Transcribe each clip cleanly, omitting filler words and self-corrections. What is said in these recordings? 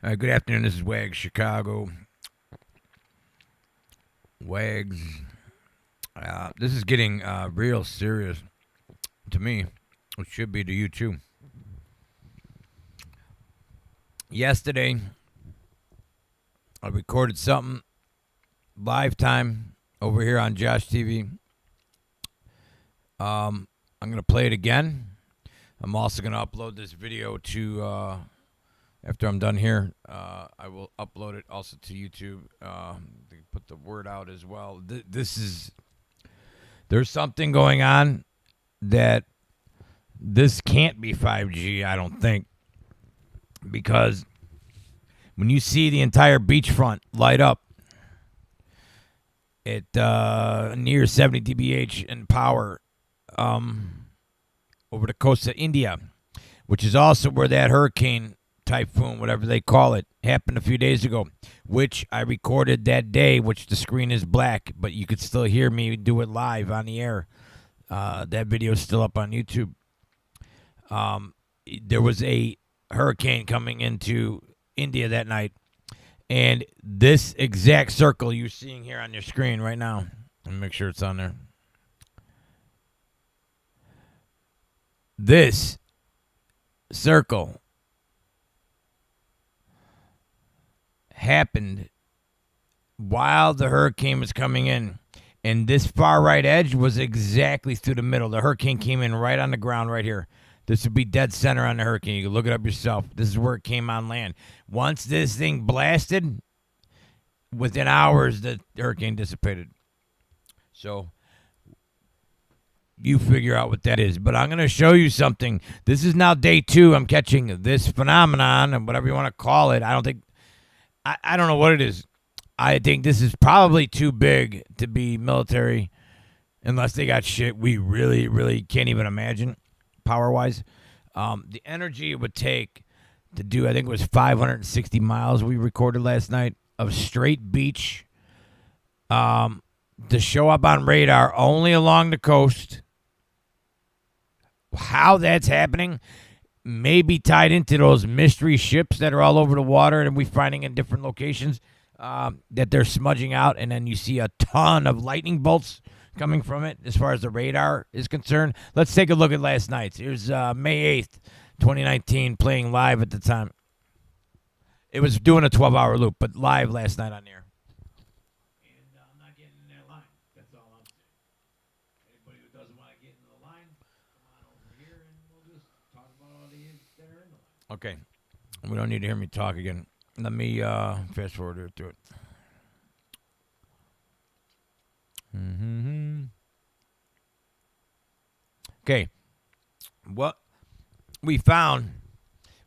Good afternoon. This is Wags, Chicago. Wags. This is getting real serious to me. It should be to you too. Yesterday, I recorded something live time over here on Josh TV. I'm going to play it again. I'm also going to upload this video to, after I'm done here, I will upload it also to YouTube. Put the word out as well. There's something going on that this can't be 5G, I don't think. Because when you see the entire beachfront light up at near 70 dBH in power over the coast of India, which is also where that hurricane, typhoon, whatever they call it, happened a few days ago, which I recorded that day, which the screen is black, but you could still hear me do it live on the air. That video is still up on YouTube. There was a hurricane coming into India that night, and this exact circle you're seeing here on your screen right now, let me make sure it's on there. This circle happened while the hurricane was coming in, and this far right edge was exactly through the middle. The hurricane came in right on the ground right here. This would be dead center on the hurricane. You can look it up yourself. This is where it came on land. Once this thing blasted, within hours, the hurricane dissipated. So you figure out what that is. But I'm going to show you something. This is now day 2. I'm catching this phenomenon, and whatever you want to call it. I don't know what it is. I think this is probably too big to be military, unless they got shit we really, really can't even imagine. Power-wise, the energy it would take to do, I think it was 560 miles we recorded last night of straight beach, to show up on radar only along the coast. How that's happening may be tied into those mystery ships that are all over the water and we're finding in different locations that they're smudging out, and then you see a ton of lightning bolts coming from it as far as the radar is concerned. Let's take a look at last night's. Here's May 8th, 2019, playing live at the time. It was doing a 12-hour loop, but live last night on the air. And I'm not getting in that line. That's all I'm saying. Anybody who doesn't want to get into the line, come on over here and we'll just talk about all the idiots that are in the line. Okay. We don't need to hear me talk again. Let me fast forward through it. Okay, what we found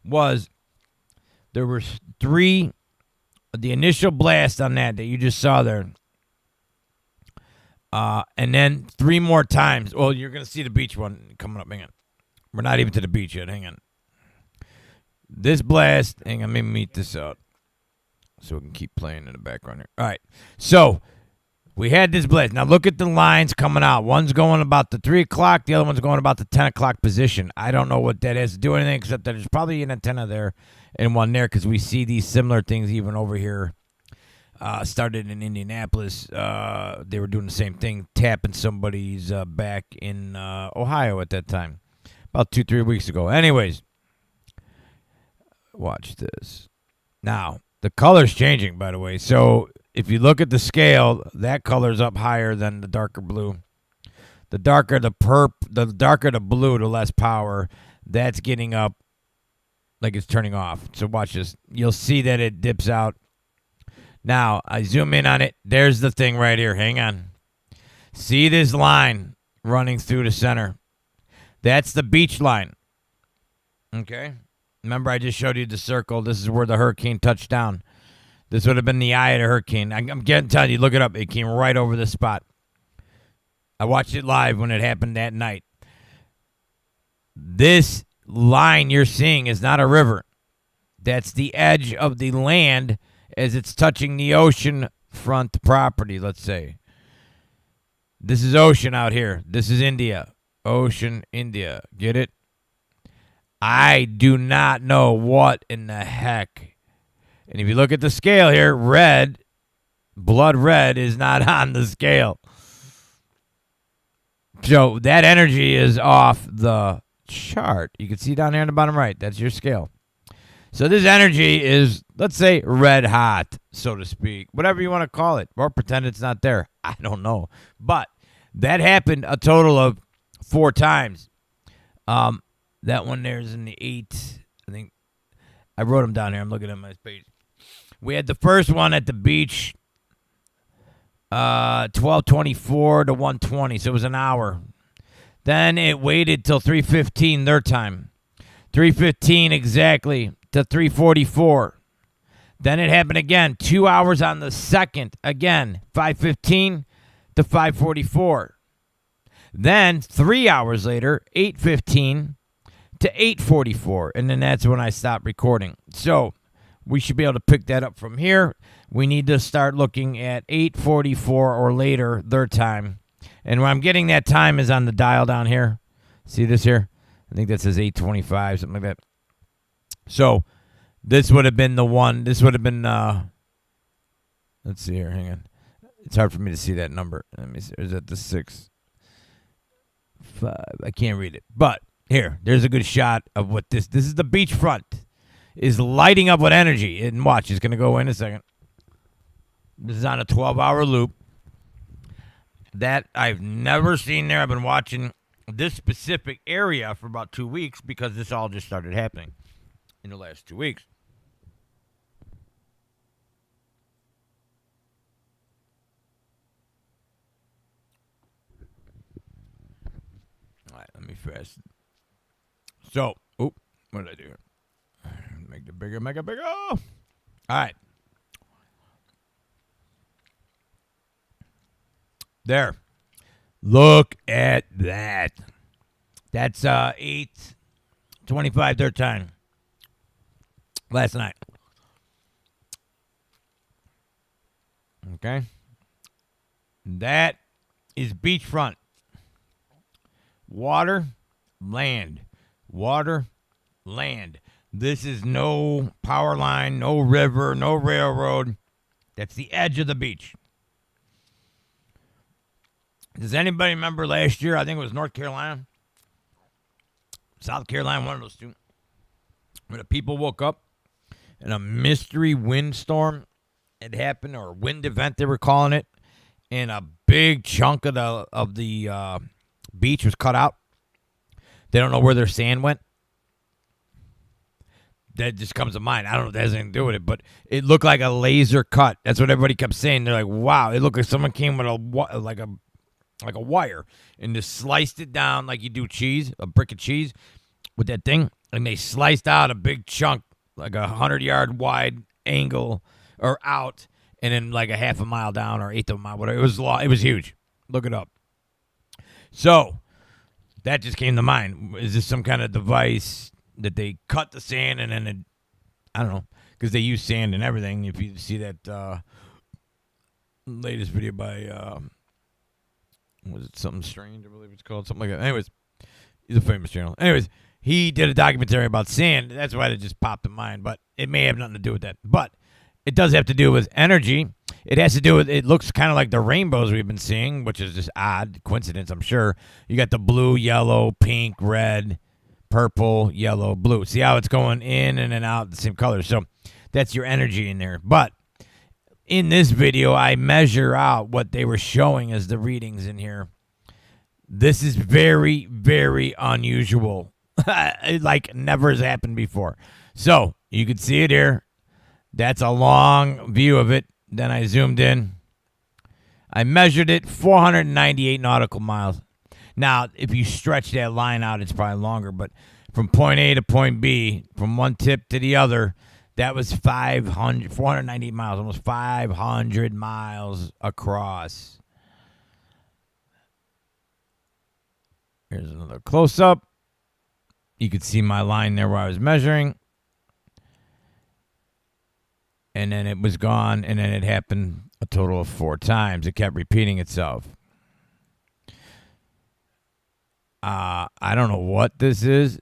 was there were 3, the initial blast on that you just saw there, and then 3 more times. Well, you're going to see the beach one coming up. Hang on. We're not even to the beach yet. Hang on. This blast, hang on, let me meet this out so we can keep playing in the background here. All right, so we had this blast. Now look at the lines coming out. One's going about the 3 o'clock. The other one's going about the 10 o'clock position. I don't know what that has to do with anything except that there's probably an antenna there and one there, because we see these similar things even over here. Started in Indianapolis. They were doing the same thing, tapping somebody's back in Ohio at that time, about 2-3 weeks ago. Anyways, watch this. Now, the color's changing, by the way. So if you look at the scale, that color's up higher than the darker blue. The darker the darker the blue, the less power. That's getting up like it's turning off. So watch this. You'll see that it dips out. Now, I zoom in on it. There's the thing right here. Hang on. See this line running through the center? That's the beach line. Okay? Remember, I just showed you the circle. This is where the hurricane touched down. This would have been the eye of the hurricane. I'm telling you, look it up. It came right over this spot. I watched it live when it happened that night. This line you're seeing is not a river. That's the edge of the land as it's touching the ocean front property, let's say. This is ocean out here. This is India. Ocean, India. Get it? I do not know what in the heck And if you look at the scale here, red, blood red is not on the scale. So that energy is off the chart. You can see down here in the bottom right. That's your scale. So this energy is, let's say, red hot, so to speak. Whatever you want to call it. Or pretend it's not there. I don't know. But that happened a total of 4 times. That one there's in the 8. I think I wrote them down here. I'm looking at my page. We had the first one at the beach, 12:24 to 1:20, so it was an hour. Then it waited till 3:15 their time. 3:15 exactly to 3:44. Then it happened again, 2 hours on the 2nd, again, 5:15 to 5:44. Then 3 hours later, 8:15 to 8:44, and then that's when I stopped recording. So we should be able to pick that up from here. We need to start looking at 8:44 or later their time. And where I'm getting that time is on the dial down here. See this here? I think that says 8:25, something like that. So this would have been the one. This would have been, let's see here. Hang on. It's hard for me to see that number. Let me see. Is that the 6? 5. I can't read it. But here, there's a good shot of what this is the beachfront. Is lighting up with energy. And watch, it's going to go in a second. This is on a 12-hour loop. That I've never seen there. I've been watching this specific area for about 2 weeks because this all just started happening in the last 2 weeks. All right, let me fast. So, what did I do here? Make it bigger, make it bigger. All right. There. Look at that. That's 8:25 their time. Last night. Okay. That is beachfront. Water, land. Water, land. This is no power line, no river, no railroad. That's the edge of the beach. Does anybody remember last year? I think it was North Carolina. South Carolina, one of those two. When the people woke up and a mystery windstorm had happened, or wind event they were calling it, and a big chunk of the beach was cut out. They don't know where their sand went. That just comes to mind. I don't know if that has anything to do with it, but it looked like a laser cut. That's what everybody kept saying. They're like, wow, it looked like someone came with a wire and just sliced it down like you do cheese, a brick of cheese with that thing, and they sliced out a big chunk, like 100-yard wide angle or out, and then like a half a mile down or eighth of a mile, whatever. It was long. It was huge. Look it up. So that just came to mind. Is this some kind of device that they cut the sand and then I don't know, because they use sand and everything. If you see that latest video by was it Something Strange, I believe it's called, something like that. Anyways, he's a famous channel. Anyways, he did a documentary about sand. That's why it just popped in mind, but it may have nothing to do with that. But it does have to do with energy. It has to do with, it looks kind of like the rainbows we've been seeing, which is just odd coincidence, I'm sure. You got the blue, yellow, pink, red, purple, yellow, blue. See how it's going in and then out the same color. So that's your energy in there. But in this video, I measure out what they were showing as the readings in here. This is very, very unusual. It like never has happened before. So you can see it here. That's a long view of it. Then I zoomed in. I measured it 498 nautical miles. Now, if you stretch that line out, it's probably longer. But from point A to point B, from one tip to the other, that was 498 miles, almost 500 miles across. Here's another close-up. You could see my line there where I was measuring. And then it was gone, and then it happened a total of 4 times. It kept repeating itself. I don't know what this is.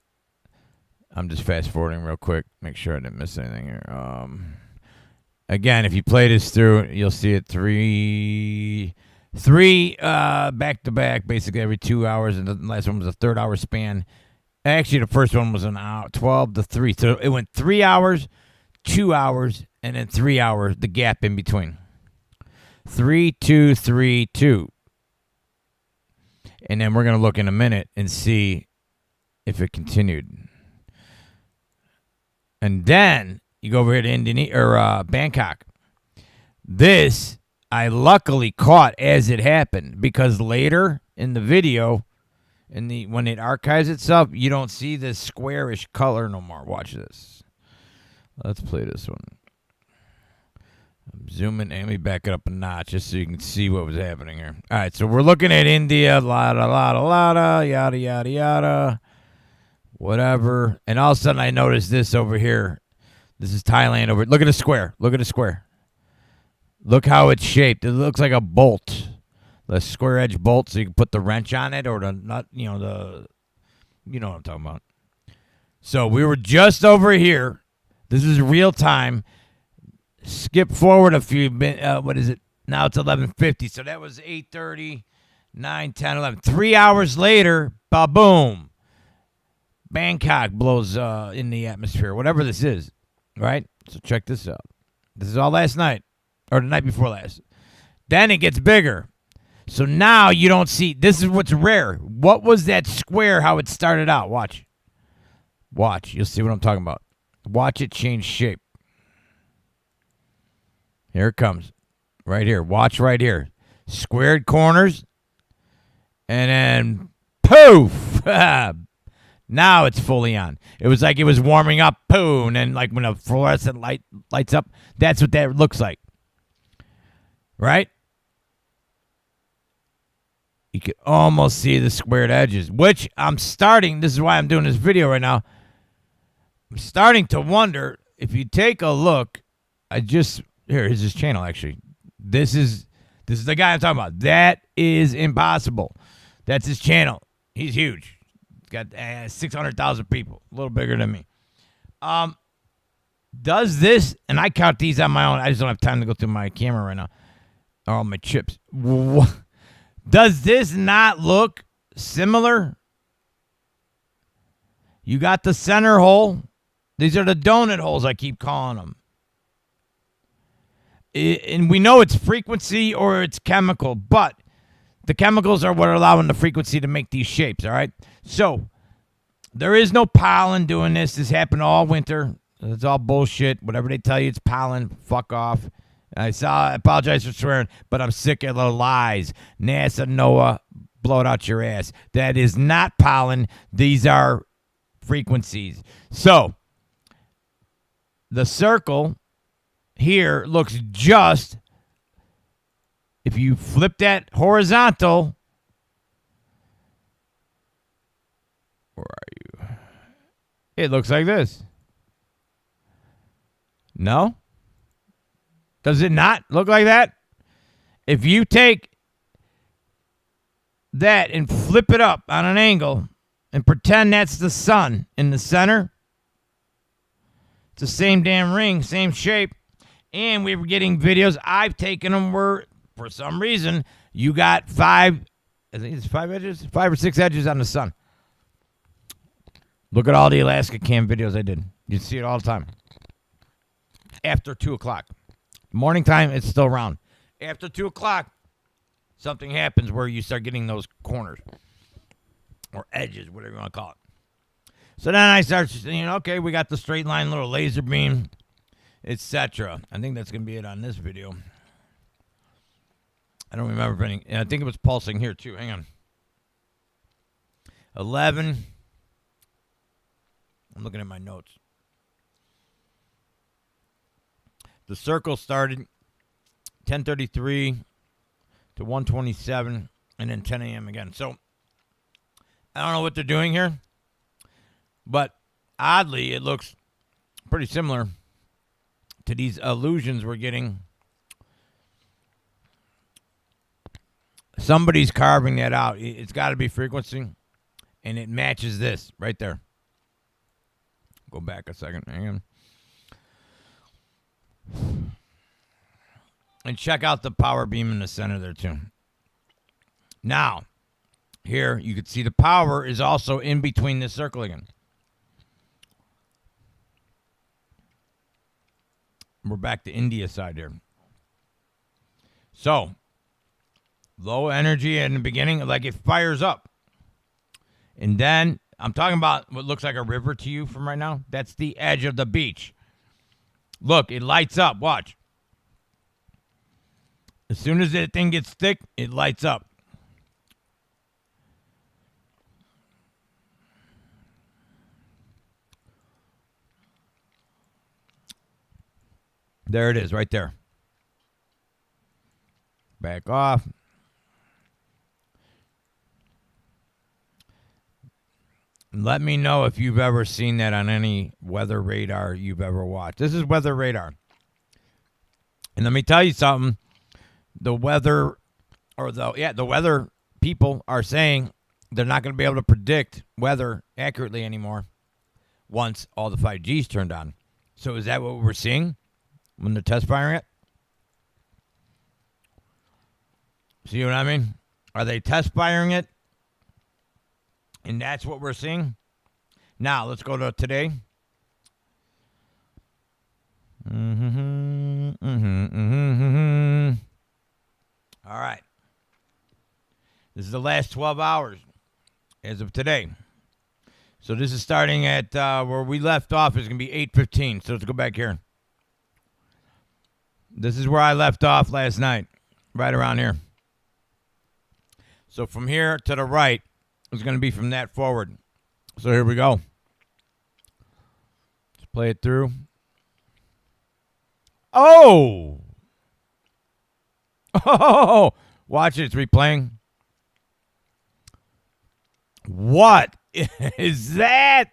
I'm just fast-forwarding real quick. Make sure I didn't miss anything here. Again, if you play this through, you'll see it three back to back, basically every 2 hours, and the last one was a 3rd-hour span. Actually, the first one was an hour, 12 to 3. So it went 3 hours, 2 hours, and then 3 hours, the gap in between. 3, 2, 3, 2. And then we're going to look in a minute and see if it continued. And then you go over here to Indonesia or Bangkok. This I luckily caught as it happened, because later in the video, when it archives itself, you don't see this squarish color no more. Watch this. Let's play this one. I'm zooming and let me back it up a notch just so you can see what was happening here. All right, so we're looking at India, yada, yada, yada, whatever. And all of a sudden I noticed this over here. This is Thailand over. Look at the square. Look at the square. Look how it's shaped. It looks like a bolt. The square edge bolt, so you can put the wrench on it or the nut, you know what I'm talking about. So we were just over here. This is real time. Skip forward a few minutes. What is it? Now it's 11:50. So that was 8:30, 9, 10, 11. 3 hours later, ba-boom. Bangkok blows in the atmosphere, whatever this is, right? So check this out. This is all last night, or the night before last. Then it gets bigger. So now you don't see, this is what's rare. What was that square, how it started out? Watch. Watch. You'll see what I'm talking about. Watch it change shape. Here it comes. Right here. Watch right here. Squared corners. And then poof. Now it's fully on. It was like it was warming up. Boom. And like when a fluorescent light lights up, that's what that looks like. Right? You can almost see the squared edges, which I'm starting. This is why I'm doing this video right now. I'm starting to wonder if you take a look. Here's his channel, actually. This is the guy I'm talking about. That is impossible. That's his channel. He's huge. He's got 600,000 people, a little bigger than me. Does this, and I count these on my own. I just don't have time to go through my camera right now. All my chips. Does this not look similar? You got the center hole. These are the donut holes, I keep calling them. And we know it's frequency or it's chemical, but the chemicals are what are allowing the frequency to make these shapes, all right? So there is no pollen doing this. This happened all winter. It's all bullshit. Whatever they tell you, it's pollen. Fuck off. I apologize for swearing, but I'm sick of the lies. NASA, NOAA, blow it out your ass. That is not pollen. These are frequencies. So the circle here looks just, if you flip that horizontal, where are you? It looks like this. No? Does it not look like that? If you take that and flip it up on an angle and pretend that's the sun in the center, it's the same damn ring, same shape, and we were getting videos. I've taken them where, for some reason, you got 5 edges? 5 or 6 edges on the sun. Look at all the Alaska cam videos I did. You see it all the time. After 2 o'clock. Morning time, it's still round. After 2 o'clock, something happens where you start getting those corners or edges, whatever you want to call it. So then I start saying, okay, we got the straight line, little laser beam, etc. I think that's going to be it on this video. I don't remember if any. I think it was pulsing here too. Hang on. 11. I'm looking at my notes. The circle started 10:33 to 1:27, and then 10 a.m. again. So I don't know what they're doing here, but oddly, it looks pretty similar to these illusions we're getting. Somebody's carving that out. It's got to be frequency, and it matches this right there. Go back a second. Hang on. And check out the power beam in the center there too. Now, here you can see the power is also in between the circle again. We're back to India side here. So, low energy in the beginning, like it fires up. And then, I'm talking about what looks like a river to you from right now. That's the edge of the beach. Look, it lights up. Watch. As soon as that thing gets thick, it lights up. There it is, right there. Back off. Let me know if you've ever seen that on any weather radar you've ever watched. This is weather radar. And let me tell you something. The weather people are saying they're not going to be able to predict weather accurately anymore once all the 5G's turned on. So is that what we're seeing when they're test firing it? See what I mean? Are they test firing it? And that's what we're seeing. Now, let's go to today. All right. This is the last 12 hours as of today. So this is starting at where we left off is going to be 8:15. So let's go back here. This is where I left off last night, right around here. So from here to the right is going to be from that forward. So here we go. Let's play it through. Oh! Oh! Watch it. It's replaying. What is that?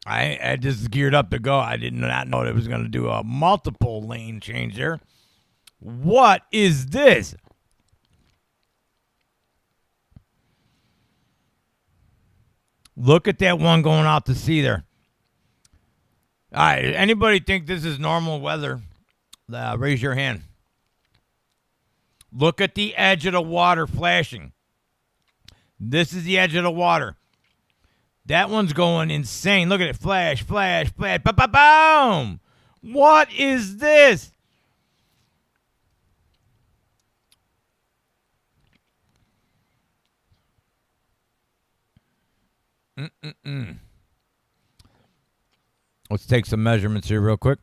I just geared up to go. I did not know it was going to do a multiple lane change there. What is this? Look at that one going out to sea there. All right, anybody think this is normal weather? Raise your hand. Look at the edge of the water flashing. This is the edge of the water. That one's going insane. Look at it. Flash, flash, flash. Boom! What is this? Let's take some measurements here real quick.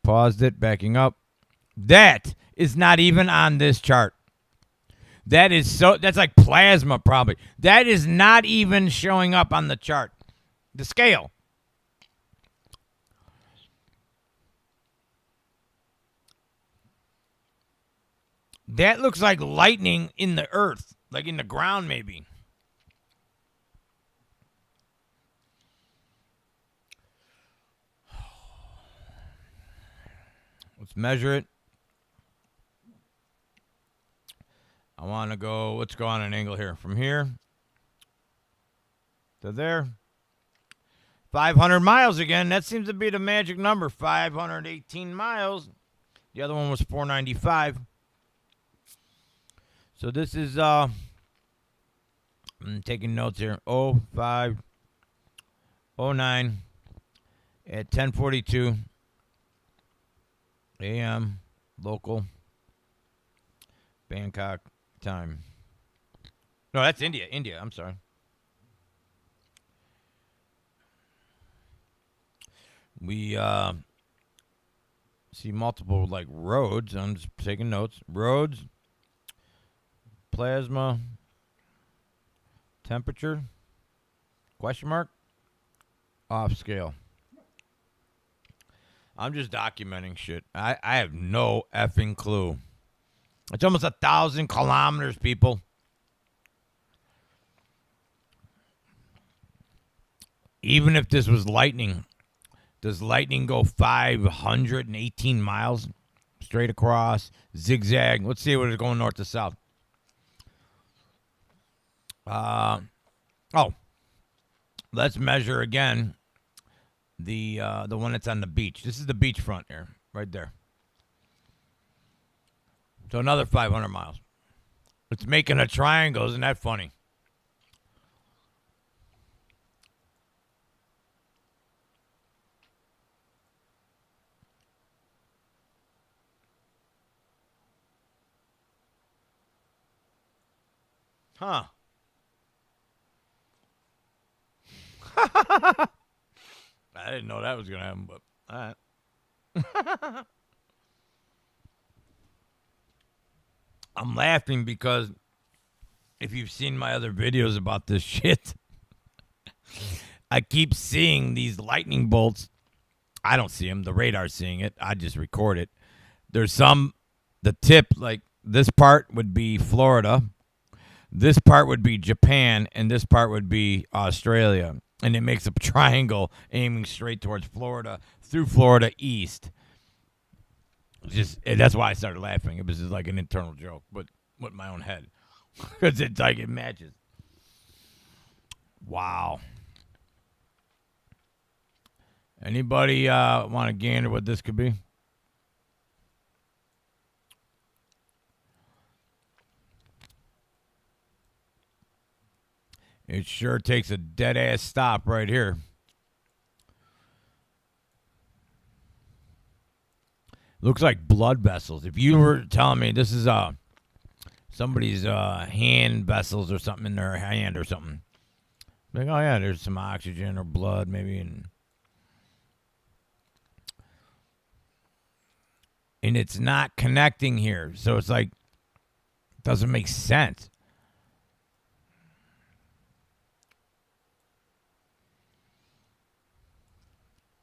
Paused it, backing up. That is not even on this chart. That's like plasma probably. That is not even showing up on the chart. The scale. That looks like lightning in the earth, like in the ground maybe. Let's measure it. I want to go, let's go on an angle here. From here to there. 500 miles again. That seems to be the magic number. 518 miles. The other one was 495. So this is, I'm taking notes here. 0509 at 10:42 a.m. local Bangkok time. No, that's India. India, I'm sorry. We see multiple like roads. I'm just taking notes. Roads, plasma, temperature, question mark, off scale. I'm just documenting shit. I have no effing clue. It's almost 1,000 kilometers, people. Even if this was lightning, does lightning go 518 miles straight across, zigzag? Let's see what it's going north to south. Let's measure again the one that's on the beach. This is the beachfront here, right there. So another 500 miles. It's making a triangle. Isn't that funny? Huh. I didn't know that was going to happen, but all right. I'm laughing because if you've seen my other videos about this shit, I keep seeing these lightning bolts. I don't see them. The radar's seeing it. I just record it. There's the tip, like this part would be Florida. This part would be Japan, and this part would be Australia. And it makes a triangle aiming straight towards Florida, through Florida east. That's why I started laughing. It was just like an internal joke, but with my own head. Because it's like it matches. Wow. Anybody want to gander what this could be? It sure takes a dead-ass stop right here. Looks like blood vessels. If you were telling me this is somebody's hand vessels or something in their hand or something. Like, oh, yeah, there's some oxygen or blood maybe. And it's not connecting here. So it's like, doesn't make sense.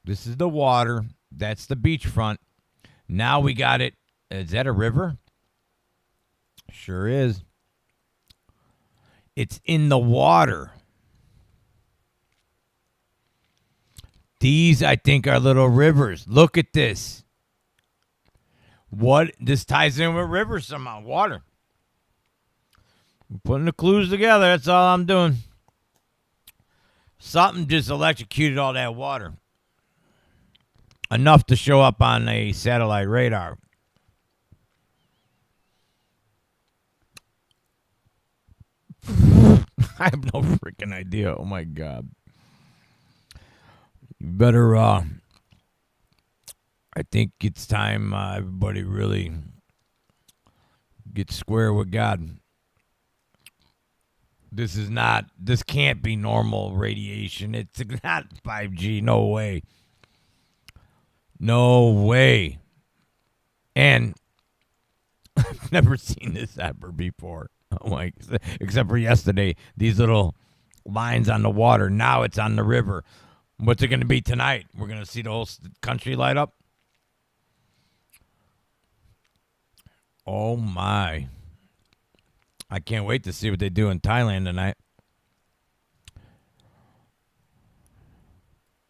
This is the water. That's the beachfront. Now we got it. Is that a river? Sure is. It's in the water. These, I think, are little rivers. Look at this. This ties in with rivers somehow. Water. I'm putting the clues together. That's all I'm doing. Something just electrocuted all that water. Enough to show up on a satellite radar. I have no freaking idea. Oh, my God. You better, I think it's time everybody really get square with God. This can't be normal radiation. It's not 5G. No way. No way. And I've never seen this ever before. Oh my, except for yesterday. These little lines on the water. Now it's on the river. What's it going to be tonight? We're going to see the whole country light up? Oh my. I can't wait to see what they do in Thailand tonight.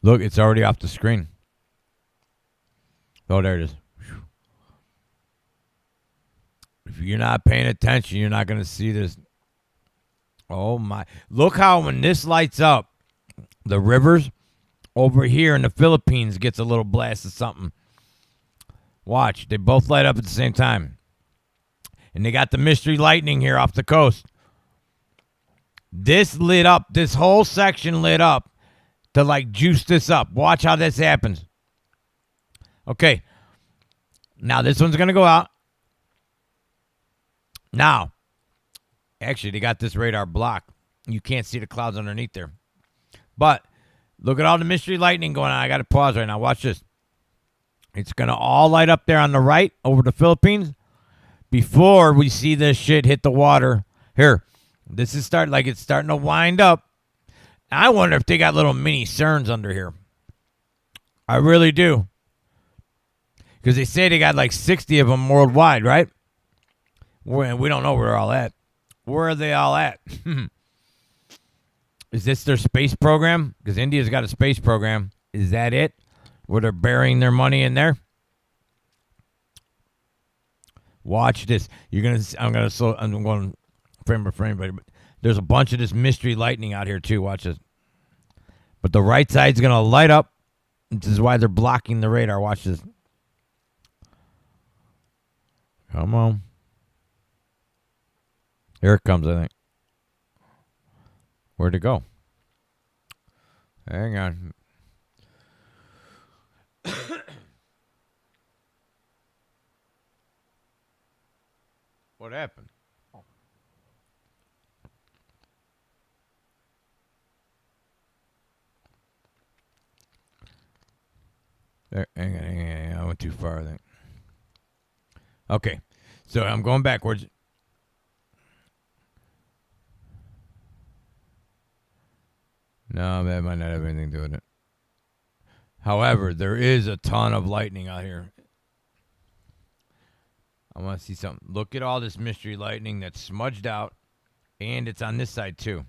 Look, it's already off the screen. Oh, there it is. If you're not paying attention, you're not going to see this. Oh, my. Look how when this lights up, the rivers over here in the Philippines gets a little blast of something. Watch. They both light up at the same time. And they got the mystery lightning here off the coast. This lit up. This whole section lit up to, like, juice this up. Watch how this happens. Okay. Now, this one's going to go out. Now, actually, they got this radar blocked. You can't see the clouds underneath there. But look at all the mystery lightning going on. I got to pause right now. Watch this. It's going to all light up there on the right over the Philippines before we see this shit hit the water. Here, this is it's starting to wind up. I wonder if they got little mini CERNs under here. I really do. Because they say they got like 60 of them worldwide, right? We don't know where they're all at. Where are they all at? Is this their space program? Because India's got a space program. Is that it? Where they're burying their money in there? Watch this. I'm going frame by frame, but there's a bunch of this mystery lightning out here too. Watch this. But the right side's gonna light up. This is why they're blocking the radar. Watch this. Come on. Here it comes, I think. Where'd it go? Hang on. What happened? There, hang on. I went too far, I think. Okay. So I'm going backwards. No, that might not have anything to do with it. However, there is a ton of lightning out here. I want to see something. Look at all this mystery lightning that's smudged out, and it's on this side too.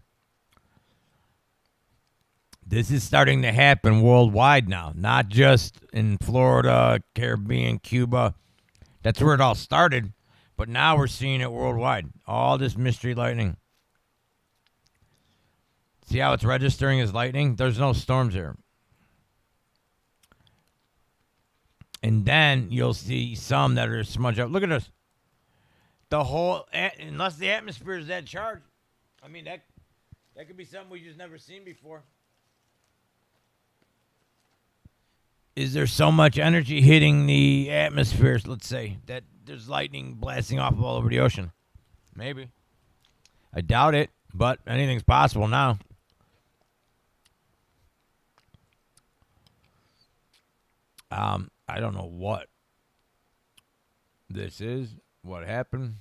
This is starting to happen worldwide now, not just in Florida, Caribbean, Cuba. That's where it all started, but now we're seeing it worldwide. All this mystery lightning. See how it's registering as lightning? There's no storms here. And then you'll see some that are smudged up. Look at this. The whole, unless the atmosphere is that charged, I mean, that could be something we just never seen before. Is there so much energy hitting the atmosphere, let's say, that there's lightning blasting off all over the ocean? Maybe. I doubt it, but anything's possible now. I don't know what this is, what happened.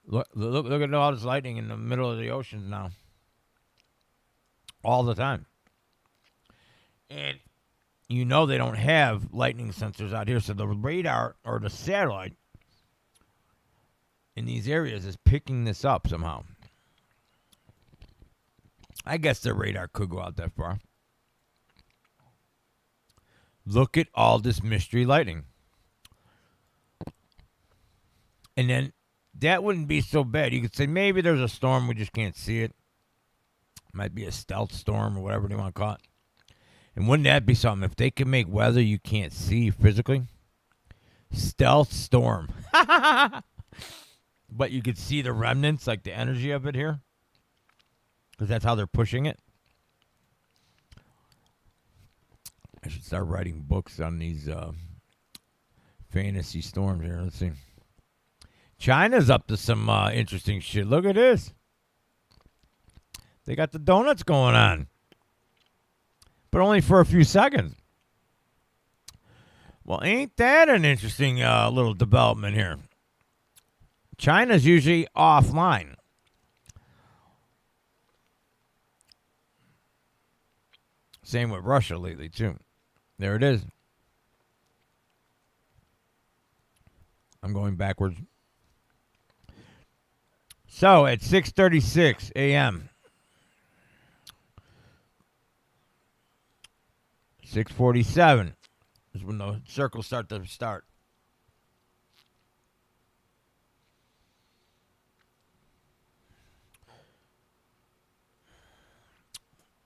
Look at all this lightning in the middle of the oceans now. All the time. And you know they don't have lightning sensors out here, so the radar or the satellite in these areas is picking this up somehow. I guess the radar could go out that far. Look at all this mystery lightning. And then that wouldn't be so bad. You could say maybe there's a storm, we just can't see it. Might be a stealth storm or whatever they want to call it. And wouldn't that be something? If they could make weather you can't see physically. Stealth storm. But you could see the remnants, like the energy of it here. Because that's how they're pushing it. I should start writing books on these fantasy storms here. Let's see. China's up to some interesting shit. Look at this. They got the donuts going on. But only for a few seconds. Well, ain't that an interesting little development here? China's usually offline. Same with Russia lately, too. There it is. I'm going backwards. So, at 6:36 a.m., 6:47 is when the circles start to start.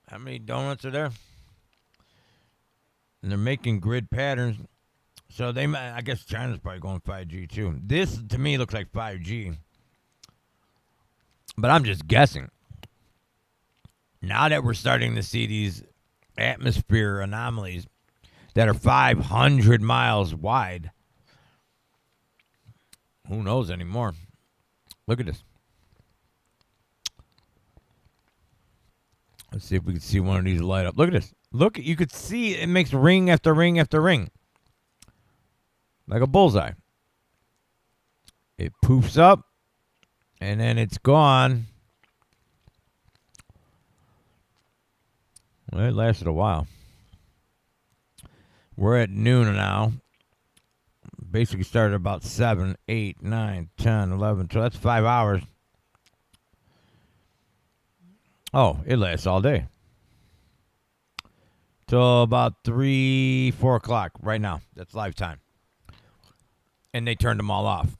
How many donuts are there? And they're making grid patterns. So they might, I guess China's probably going 5G too. This, to me, looks like 5G. But I'm just guessing. Now that we're starting to see these atmosphere anomalies that are 500 miles wide, who knows anymore? Look at this. Let's see if we can see one of these light up. Look at this. Look, you could see it makes ring after ring after ring. Like a bullseye. It poofs up, and then it's gone. Well, it lasted a while. We're at noon now. Basically started about 7, 8, 9, 10, 11, 12. That's 5 hours. Oh, it lasts all day. Till about 3, 4 o'clock right now. That's live time. And they turned them all off.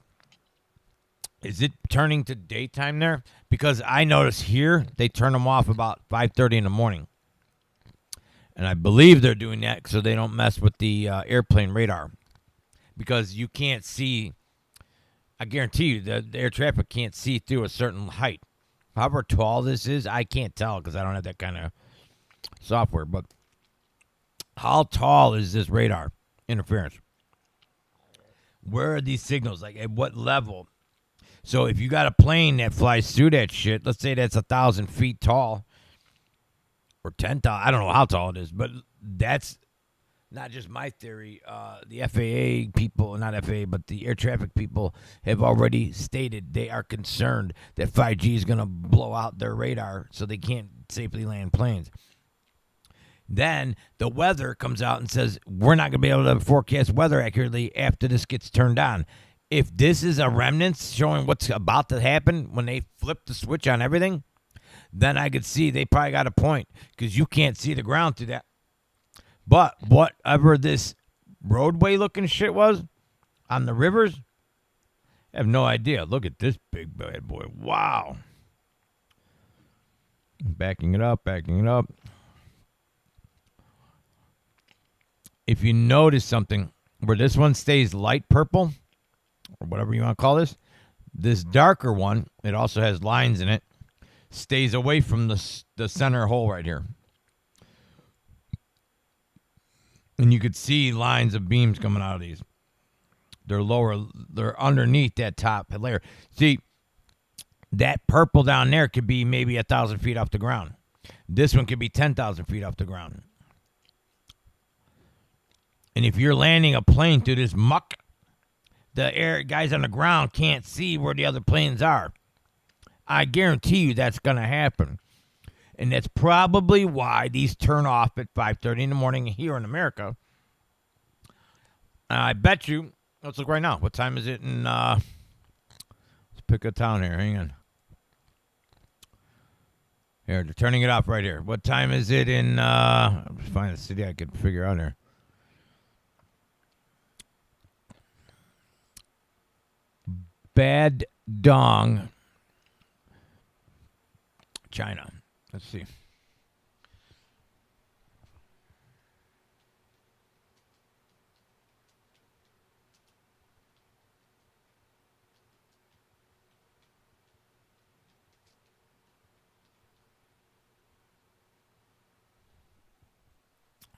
Is it turning to daytime there? Because I notice here they turn them off about 5:30 in the morning. And I believe they're doing that so they don't mess with the airplane radar. Because you can't see, I guarantee you, the air traffic can't see through a certain height. However tall this is, I can't tell because I don't have that kind of software. But how tall is this radar interference? Where are these signals? Like, at what level? So if you got a plane that flies through that shit, let's say that's 1,000 feet tall or 10,000. I don't know how tall it is, but that's not just my theory. The FAA people, not FAA, but the air traffic people have already stated they are concerned that 5G is going to blow out their radar so they can't safely land planes. Then the weather comes out and says, we're not going to be able to forecast weather accurately after this gets turned on. If this is a remnant showing what's about to happen when they flip the switch on everything, then I could see they probably got a point because you can't see the ground through that. But whatever this roadway looking shit was on the rivers, I have no idea. Look at this big bad boy. Wow. Backing it up. If you notice something where this one stays light purple, or whatever you want to call this darker one, it also has lines in it, stays away from the center hole right here. And you could see lines of beams coming out of these. They're underneath that top layer. See, that purple down there could be maybe 1,000 feet off the ground. This one could be 10,000 feet off the ground. And if you're landing a plane through this muck, the air guys on the ground can't see where the other planes are. I guarantee you that's going to happen. And that's probably why these turn off at 5:30 in the morning here in America. I bet you, let's look right now. What time is it in, let's pick a town here. Hang on. Here, they're turning it off right here. What time is it in, I'm just finding a city I could figure out here. Bad Dong, China. Let's see.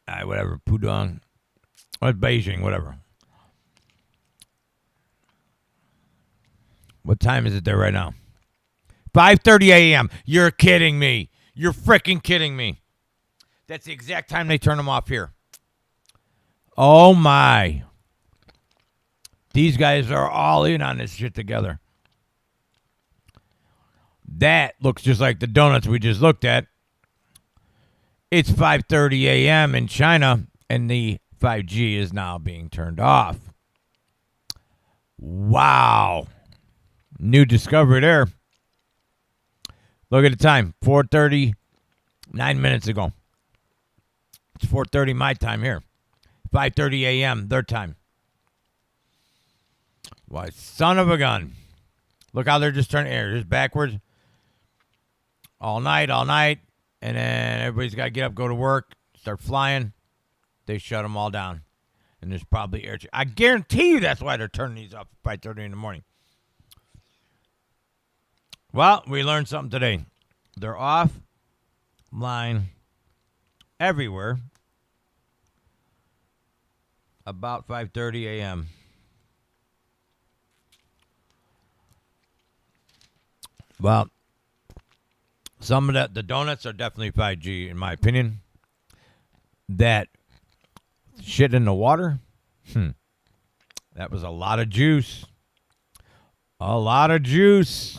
All right, whatever. Pudong. Or Beijing, whatever. What time is it there right now? 5:30 a.m. You're kidding me. You're freaking kidding me. That's the exact time they turn them off here. Oh, my. These guys are all in on this shit together. That looks just like the donuts we just looked at. It's 5:30 a.m. in China, and the 5G is now being turned off. Wow. New discovery there. Look at the time. 4:30, 9 minutes ago. It's 4:30 my time here. 5:30 a.m. their time. Why, son of a gun. Look how they're just turning air. Just backwards. All night. And then everybody's got to get up, go to work, start flying. They shut them all down. And there's probably air. I guarantee you that's why they're turning these off at 5:30 in the morning. Well, we learned something today. They're offline everywhere about 5:30 a.m. Well, some of the donuts are definitely 5G, in my opinion. That shit in the water, that was a lot of juice. A lot of juice.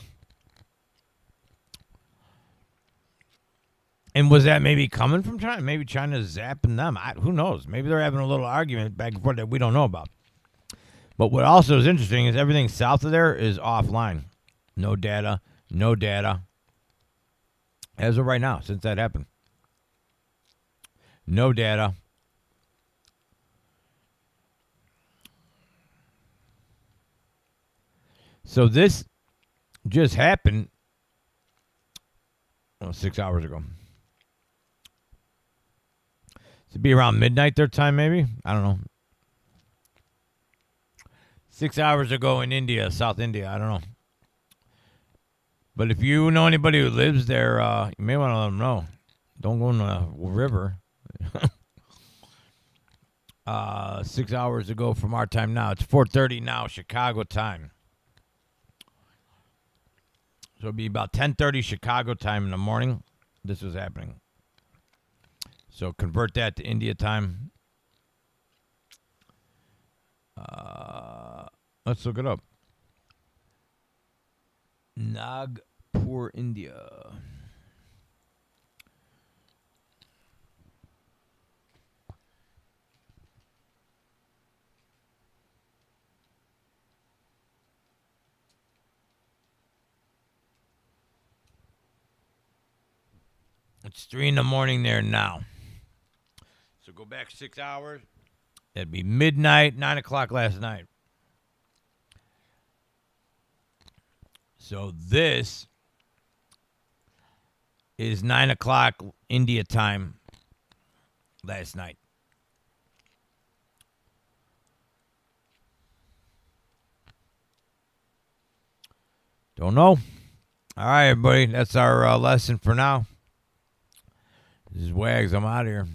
And was that maybe coming from China? Maybe China's zapping them. Who knows? Maybe they're having a little argument back and forth that we don't know about. But what also is interesting is everything south of there is offline. No data. As of right now, since that happened. No data. So this just happened 6 hours ago. It'd be around midnight their time, maybe. I don't know. 6 hours ago in India, South India. I don't know. But if you know anybody who lives there, you may want to let them know. Don't go in the river. 6 hours ago from our time now. It's 4:30 now, Chicago time. So it'll be about 10:30 Chicago time in the morning. This was happening. So convert that to India time. Let's look it up. Nagpur, India. It's 3 in the morning there now. So go back 6 hours. That'd be midnight, 9 o'clock last night. So this is 9 o'clock India time last night. Don't know. All right, everybody. That's our lesson for now. This is Wags. I'm out of here.